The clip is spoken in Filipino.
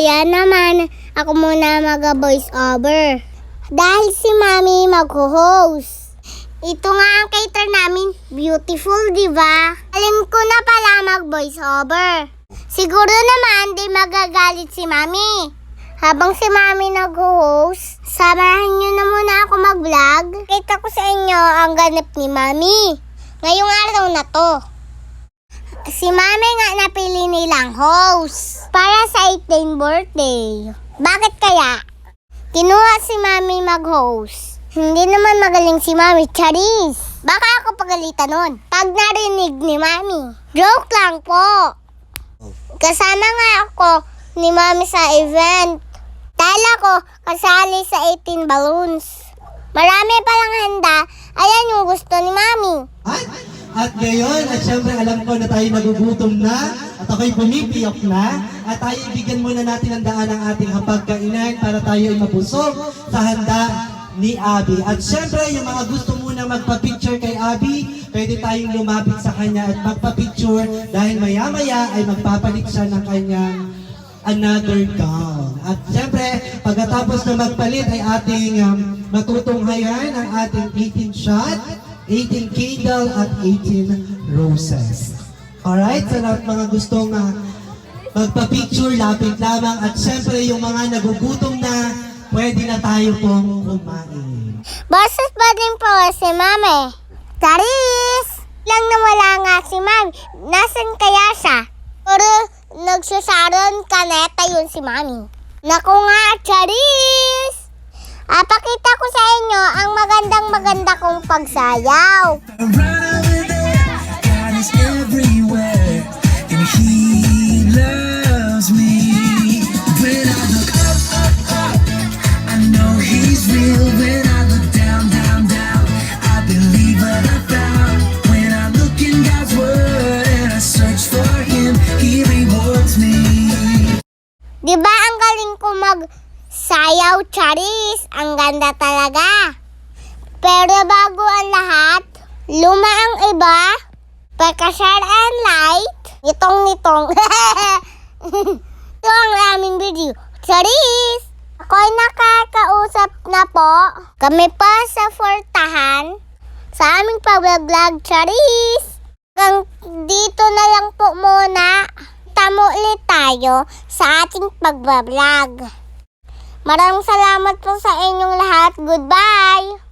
Kaya naman, ako muna mag-voice over. Dahil si Mami mag-host. Ito nga ang cater namin. Beautiful, di ba? Alam ko na pala mag-voice over. Siguro naman di magagalit si Mami. Habang si Mami nag-host, samahan nyo na muna ako mag-vlog. Kita ko sa inyo ang ganap ni Mami ngayong araw na to. Si Mami nga napili nilang host para sa 18th birthday. Bakit kaya? Kinuha si Mami mag-host. Hindi naman magaling si Mami, Charis. Baka ako pagalitan nun pag narinig ni Mami. Joke lang po. Kasama nga ako ni Mami sa event. Tala ko kasali sa 18 balloons. Marami palang handa. Ayan yung gusto ni Mami. At ngayon, at syempre alam ko na tayo nagugutom na at ako'y pumipiyok na at tayo ibigyan muna natin ang daan ng ating hapagkainan para tayo ay mabusog sa handa ni Abby. At syempre, yung mga gusto muna magpa-picture kay Abby, pwede tayong lumapit sa kanya at magpa-picture dahil maya-maya ay magpapalit siya ng kanyang another gown. At syempre, pagkatapos na magpalit ay ating matutunghayan ang ating 18 shot, 18 candle at 18 roses. Alright? So lahat mga gustong magpa-picture, lapit lamang. At syempre, yung mga nagugutom na, pwede na tayo pong kumain. Boses pa din po si Mami. Charis! Lang na wala nga si Mami. Nasaan kaya siya? Pero nagsasaron kaneta yun si Mami. Naku nga, Charis! Pakita ko sa inyo ang maganda kong pagsayaw. Diba ang galing ko magsayaw, Charis? Ang ganda talaga. Pero bago ang lahat, luma ang iba, pagka-share and like, nitong. Ito ang aming video. Charis! Ako'y nakakausap na po. Kami pa sa fortahan sa aming pag-vlog, Charis. Hanggang dito na lang po muna. Tamo ulit tayo sa ating pagbablog. Maraming salamat po sa inyong lahat. Goodbye!